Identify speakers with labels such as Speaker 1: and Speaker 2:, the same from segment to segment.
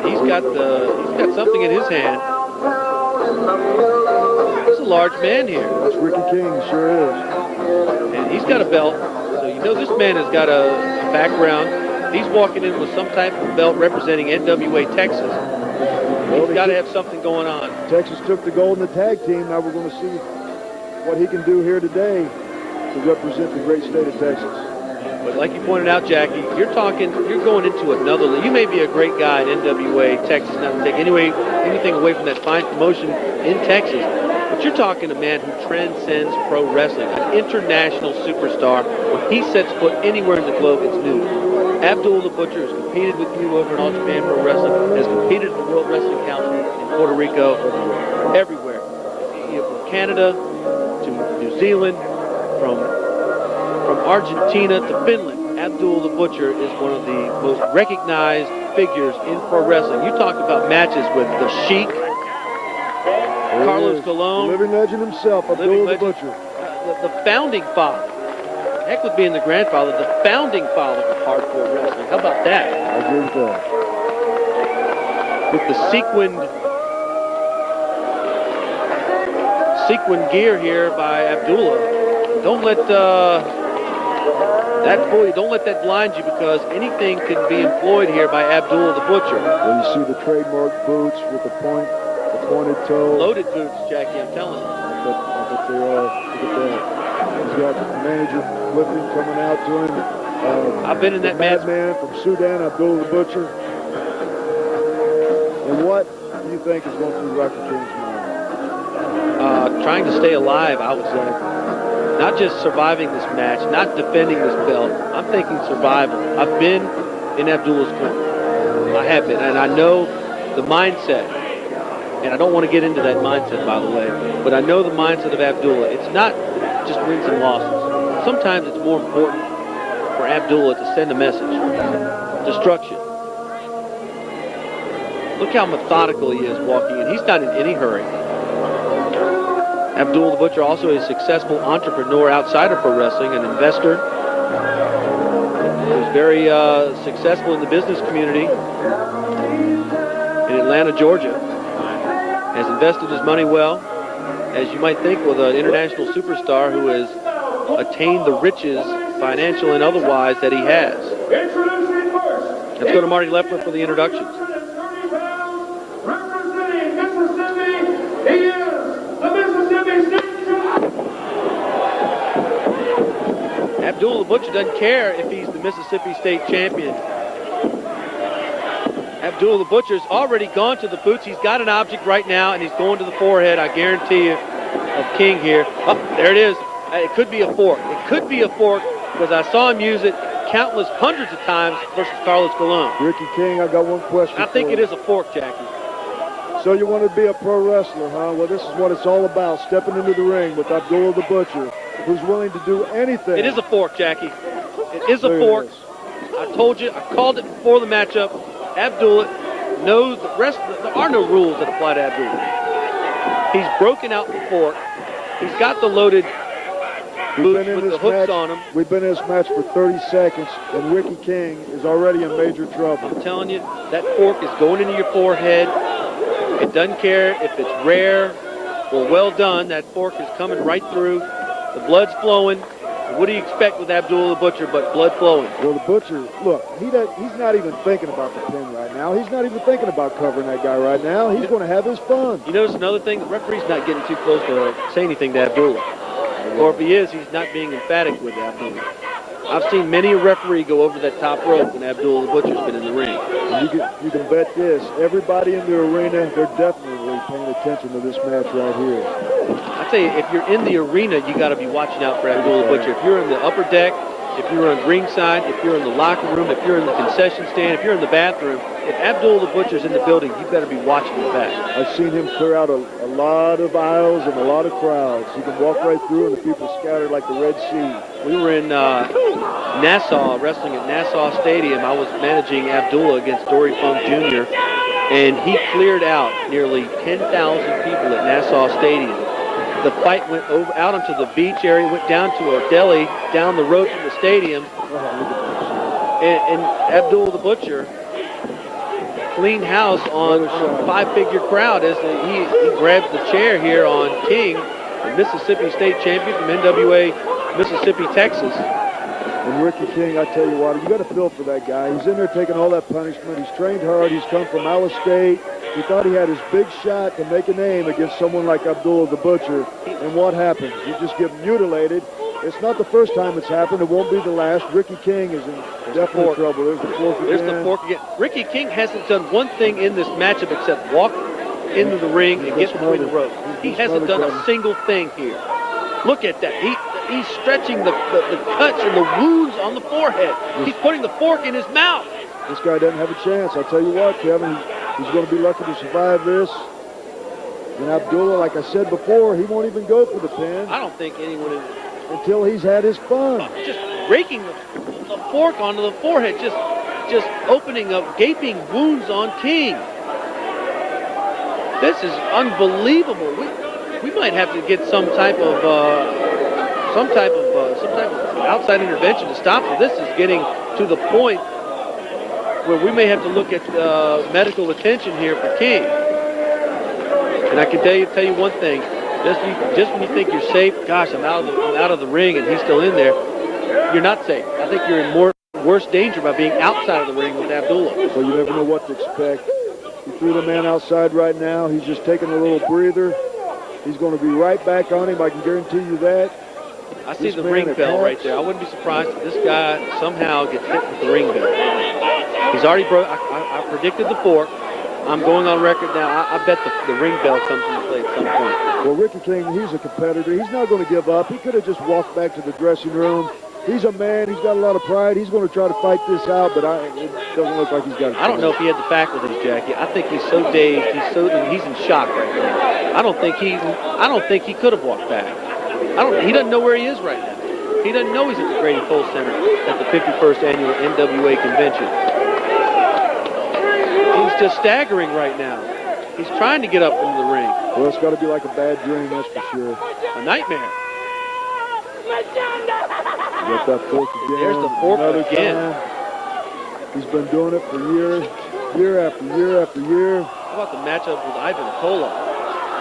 Speaker 1: He's got something in his hand. He's a large man here.
Speaker 2: That's Ricky King, sure is.
Speaker 1: And he's got a belt, so you know this man has got a background. He's walking in with some type of belt representing NWA Texas. He's got to have something going on.
Speaker 2: Texas took the gold in the tag team. Now we're going to see what he can do here today to represent the great state of Texas.
Speaker 1: But like you pointed out, Jackie, you're going into another league. You may be a great guy in NWA Texas, not to take anything away from that fine promotion in Texas. But you're talking a man who transcends pro wrestling, an international superstar. When he sets foot anywhere in the globe, it's news. Abdullah the Butcher has competed with you over in All Japan Pro Wrestling, has competed in the World Wrestling Council in Puerto Rico, everywhere. From Canada to New Zealand, from Argentina to Finland. Abdullah the Butcher is one of the most recognized figures in pro wrestling. You talked about matches with the Sheik, Carlos Colon,
Speaker 2: living legend himself, Abdullah the Butcher.
Speaker 1: The founding father. Heck with being the grandfather, the founding father of hardcore wrestling. How about that?
Speaker 2: I agree with that.
Speaker 1: With the sequined gear here by Abdullah. Don't let that blind you, because anything can be employed here by Abdullah the Butcher.
Speaker 2: Well, you see the trademark boots with the pointed toe.
Speaker 1: Loaded boots, Jackie, I'm telling you.
Speaker 2: I bet they are. Look at that. He's got the manager flipping coming out to him.
Speaker 1: I've been in that
Speaker 2: madman from Sudan, Abdullah the Butcher. And what do you think is going through Rocky King's mind?
Speaker 1: Trying to stay alive, I would say. Not just surviving this match, not defending this belt. I'm thinking survival. I've been in Abdullah's corner. I have been, and I know the mindset. And I don't want to get into that mindset, by the way, but I know the mindset of Abdullah. It's not just wins and losses. Sometimes it's more important for Abdullah to send a message. Destruction. Look how methodical he is walking in. He's not in any hurry. Abdullah the Butcher, also a successful entrepreneur outside of pro wrestling, an investor. Who's very successful in the business community in Atlanta, Georgia. Has invested his money well, as you might think with an international superstar who has attained the riches, financial and otherwise, that he has. Let's go to Marty Leffler for the introductions.
Speaker 3: Representing Mississippi, he is the Mississippi State Champion.
Speaker 1: Abdullah the Butcher doesn't care if he's the Mississippi State Champion. Abdullah the Butcher's already gone to the boots. He's got an object right now, and he's going to the forehead, I guarantee you, of King here. Oh, there it is. It could be a fork. It could be a fork, because I saw him use it countless hundreds of times versus Carlos Colon.
Speaker 2: Ricky King, I got one question.
Speaker 1: I think it is a fork, Jackie.
Speaker 2: So you want to be a pro wrestler, huh? Well, this is what it's all about, stepping into the ring with Abdullah the Butcher, who's willing to do anything.
Speaker 1: It is a fork, Jackie. It is a fork. I told you, I called it before the matchup. Abdullah knows the rest. There are no rules that apply to Abdullah. He's broken out the fork. He's got the loaded boots with the hooks on him.
Speaker 2: We've been in this match for 30 seconds, and Ricky King is already in major trouble.
Speaker 1: I'm telling you, that fork is going into your forehead. It doesn't care if it's rare or well done. That fork is coming right through. The blood's flowing. What do you expect with Abdullah the Butcher but blood flowing?
Speaker 2: Well, the Butcher, look, he's not even thinking about the pin right now. He's not even thinking about covering that guy right now. He's going to have his fun.
Speaker 1: You notice another thing? The referee's not getting too close to say anything to Abdullah. Or if he is, he's not being emphatic with Abdullah. I've seen many a referee go over that top rope when Abdullah the Butcher's been in the ring.
Speaker 2: And you can bet this. Everybody in the arena, they're definitely paying attention to this match right here.
Speaker 1: I tell you, if you're in the arena, you got to be watching out for Abdullah the Butcher. If you're in the upper deck, if you're on ringside, if you're in the locker room, if you're in the concession stand, if you're in the bathroom, if Abdullah the Butcher's in the building, you better be watching his back.
Speaker 2: I've seen him clear out a lot of aisles and a lot of crowds. He can walk right through, and the people scattered like the Red Sea.
Speaker 1: We were in Nassau, wrestling at Nassau Stadium. I was managing Abdullah against Dory Funk Jr., and he cleared out nearly 10,000 people at Nassau Stadium. The fight went out onto the beach area, went down to a deli down the road from the stadium. And Abdullah the Butcher clean house on a five-figure crowd as he grabs the chair here on King, the Mississippi State champion from NWA Mississippi, Texas.
Speaker 2: And Ricky King, I tell you what, you got to feel for that guy. He's in there taking all that punishment. He's trained hard. He's come from Iowa State. He thought he had his big shot to make a name against someone like Abdullah the Butcher. And what happens? You just get mutilated. It's not the first time it's happened. It won't be the last. Ricky King is in definite trouble. There's the fork again.
Speaker 1: There's the fork again. Ricky King hasn't done one thing in this matchup except walk into the ring and get between the ropes. He hasn't done a single thing here. Look at that. He's stretching the cuts and the wounds on the forehead. He's putting the fork in his mouth.
Speaker 2: This guy doesn't have a chance. I'll tell you what, Kevin, he's going to be lucky to survive this. And Abdullah, like I said before, he won't even go for the pin.
Speaker 1: I don't think anyone is...
Speaker 2: Until he's had his fun.
Speaker 1: Just raking the fork onto the forehead, just opening up gaping wounds on King. This is unbelievable. We might have to get some type of outside intervention to stop it. This is getting to the point where we may have to look at medical attention here for King. And I can tell you one thing. Just when you think you're safe, gosh, I'm out of the ring and he's still in there, you're not safe. I think you're in worse danger by being outside of the ring with Abdullah.
Speaker 2: Well, you never know what to expect. He threw the man outside right now. He's just taking a little breather. He's going to be right back on him. I can guarantee you that.
Speaker 1: I see the ring bell right there. I wouldn't be surprised if this guy somehow gets hit with the ring bell. He's already broke. I predicted the fork. I'm going on record now. I bet the ring bell comes into play at some point.
Speaker 2: Well, Ricky King, he's a competitor. He's not going to give up. He could have just walked back to the dressing room. He's a man. He's got a lot of pride. He's going to try to fight this out, but it doesn't look like he's got it.
Speaker 1: I don't know if he had the faculties, Jackie. I think he's so dazed. He's in shock right now. I don't think he could have walked back. He doesn't know where he is right now. He doesn't know he's at the Grady Cole Center at the 51st annual NWA convention. He's just staggering right now. He's trying to get up into the ring.
Speaker 2: Well, it's got to be like a bad dream, that's for sure.
Speaker 1: A nightmare.
Speaker 2: Get that fork again.
Speaker 1: There's the fork again.
Speaker 2: Time. He's been doing it for year after year after year.
Speaker 1: How about the matchup with Ivan Koloff?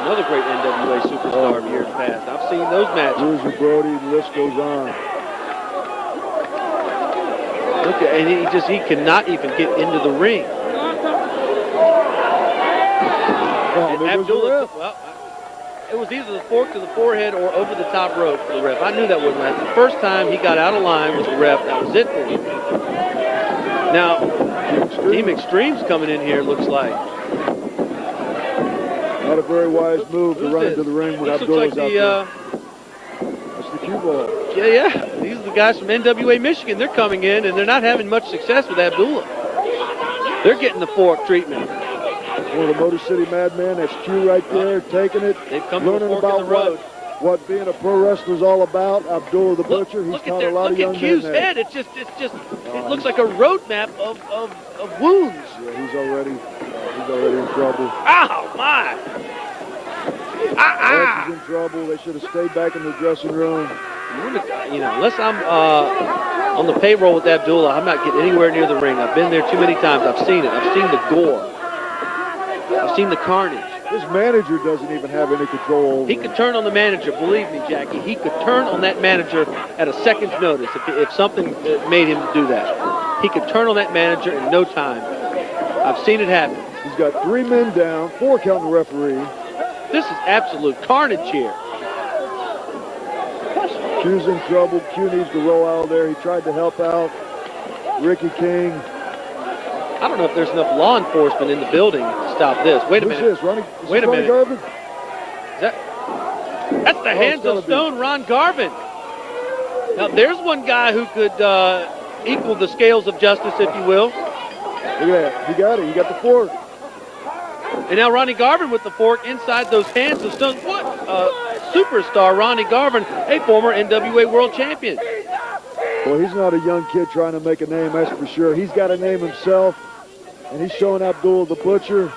Speaker 1: Another great NWA superstar of years past. I've seen those matches.
Speaker 2: Bruiser Brody, the list goes on.
Speaker 1: Look at, and he cannot even get into the ring. Abdullah, well, it was either the fork to the forehead or over the top rope for the ref. I knew that wouldn't last. The first time he got out of line with the ref, that was it for him. Now, Team Extreme's coming in here, looks like.
Speaker 2: Not a very wise move to run into the ring when Abdullah's out there. That's the cue ball.
Speaker 1: Yeah. These are the guys from NWA Michigan. They're coming in, and they're not having much success with Abdullah. They're getting the fork treatment.
Speaker 2: One of the Motor City Madmen, that's Q right there, taking it,
Speaker 1: They've come
Speaker 2: learning about what being a pro wrestler is all about. Abdullah the Butcher, he's taught a lot of young men.
Speaker 1: Look at Q's head. It looks like a roadmap of wounds.
Speaker 2: Yeah, he's already in trouble.
Speaker 1: Ow, my!
Speaker 2: He's in trouble. They should have stayed back in the dressing room.
Speaker 1: Unless I'm on the payroll with Abdullah, I'm not getting anywhere near the ring. I've been there too many times. I've seen it. I've seen the gore. I've seen the carnage.
Speaker 2: His manager doesn't even have any control over
Speaker 1: He could turn on the manager, believe me, Jackie. He could turn on that manager at a second's notice if something made him do that. He could turn on that manager in no time. I've seen it happen.
Speaker 2: He's got 3 men down, 4 counting the referee.
Speaker 1: This is absolute carnage here.
Speaker 2: Q's in trouble. Q needs to roll out of there. He tried to help out Ricky King.
Speaker 1: I don't know if there's enough law enforcement in the building to stop this. Wait a minute.
Speaker 2: Who's this? Wait a minute. Garvin?
Speaker 1: That's the Hands of Stone, Ron Garvin. Now, there's one guy who could equal the scales of justice, if you will.
Speaker 2: Look at that. He got it. He got the fork.
Speaker 1: And now Ronnie Garvin with the fork inside those Hands of Stone. What superstar Ronnie Garvin, a former NWA World Champion.
Speaker 2: Well, he's not a young kid trying to make a name, that's for sure. He's got a name himself, and he's showing Abdullah the Butcher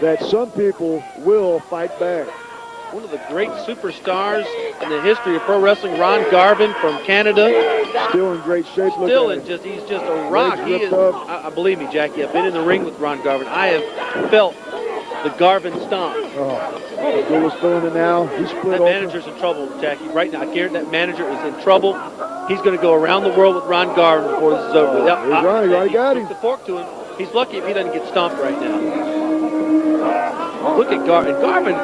Speaker 2: that some people will fight back.
Speaker 1: one of the great superstars in the history of pro wrestling, Ron Garvin from Canada.
Speaker 2: Still in great shape.
Speaker 1: Still he's just a rock. He is. I believe me, Jackie. I've been in the ring with Ron Garvin. I have felt the Garvin stomp.
Speaker 2: Abdullah's feeling it now. He's split.
Speaker 1: That manager's in trouble, Jackie. Right now, I guarantee that manager is in trouble. He's going to go around the world with Ron Garvin before this is over.
Speaker 2: Ronnie got him.
Speaker 1: The fork to him. He's lucky if he doesn't get stomped right now. Look at Garvin. Garvin,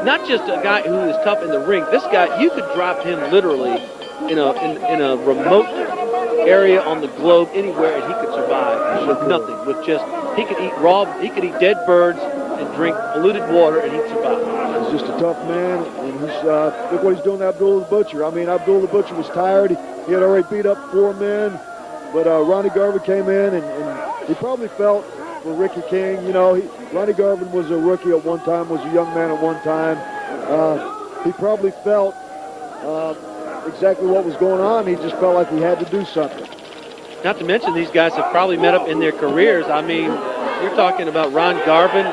Speaker 1: not just a guy who is tough in the ring. This guy, you could drop him literally in a remote area on the globe anywhere, and he could survive with nothing. With just he could eat dead birds and drink polluted water, and he'd survive.
Speaker 2: He's just a tough man, and he's look what he's doing to Abdullah the Butcher. I mean, Abdullah the Butcher was tired. He had already beat up 4 men, but Ronnie Garvin came in, and he probably felt for Ricky King. You know, Ronnie Garvin was a rookie at one time, was a young man at one time. He probably felt exactly what was going on. He just felt like he had to do something.
Speaker 1: Not to mention, these guys have probably met up in their careers. I mean, you're talking about Ron Garvin.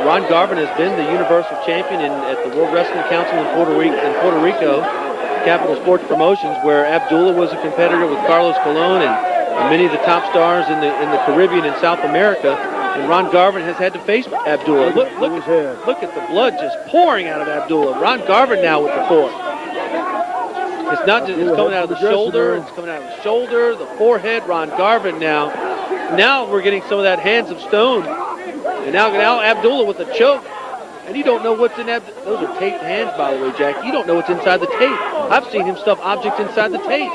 Speaker 1: Ron Garvin has been the Universal Champion at the World Wrestling Council in Puerto Rico, Capital Sports Promotions, where Abdullah was a competitor with Carlos Colon and many of the top stars in the Caribbean and South America. And Ron Garvin has had to face Abdullah. Look at the blood just pouring out of Abdullah. Ron Garvin now with the fork. It's not just it's coming out of the shoulder. It's coming out of the shoulder, the forehead. Ron Garvin now. Now we're getting some of that hands of stone. And now Abdullah with a choke. And you don't know what's in those are taped hands, by the way, Jack. You don't know what's inside the tape. I've seen him stuff objects inside the tape.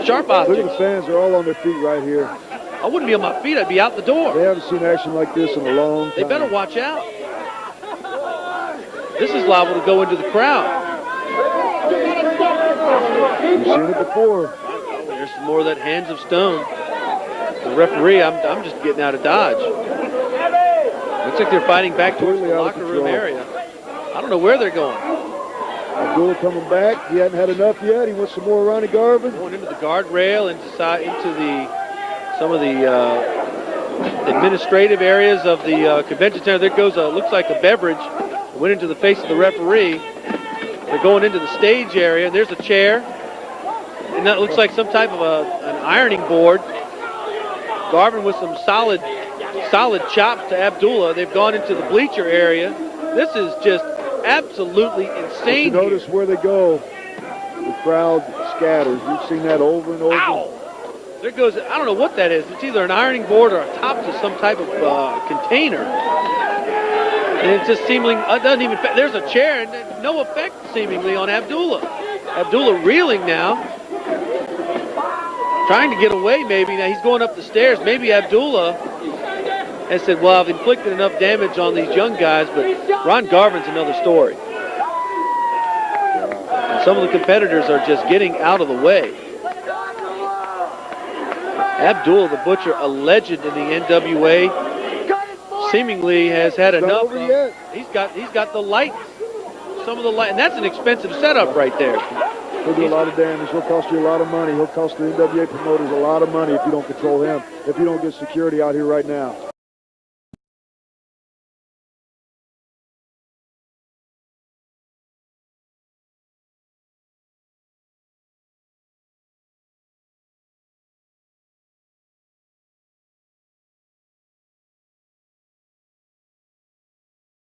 Speaker 1: Sharp objects.
Speaker 2: Look at the fans. They're all on their feet right here.
Speaker 1: I wouldn't be on my feet. I'd be out the door.
Speaker 2: They haven't seen action like this in a long time.
Speaker 1: They better watch out. This is liable to go into the crowd.
Speaker 2: You've seen it before.
Speaker 1: There's some more of that hands of stone. The referee, I'm just getting out of dodge. Looks like they're fighting back towards the locker room area. I don't know where they're going.
Speaker 2: Abdullah coming back. He hadn't had enough yet. He wants some more Ronnie Garvin.
Speaker 1: Going into the guardrail, into some of the administrative areas of the convention center. There goes looks like a beverage. It went into the face of the referee. They're going into the stage area. There's a chair. And that looks like some type of an ironing board. Garvin with some solid chops to Abdullah. They've gone into the bleacher area. This is just absolutely insane.
Speaker 2: But you notice where they go, the crowd scatters. You've seen that over and over.
Speaker 1: Ow! There goes, I don't know what that is. It's either an ironing board or a top to some type of container. And it just seemingly doesn't even, there's a chair and no effect seemingly on Abdullah. Abdullah reeling now. Trying to get away maybe. Now he's going up the stairs. Maybe Abdullah has said, well, I've inflicted enough damage on these young guys, but Ron Garvin's another story. And some of the competitors are just getting out of the way. Abdullah the Butcher, a legend in the NWA, seemingly has had enough. He's got the lights, some of the light, and that's an expensive setup right there.
Speaker 2: He'll do a lot of damage. He'll cost you a lot of money. He'll cost the NWA promoters a lot of money if you don't control him, if you don't get security out here right now.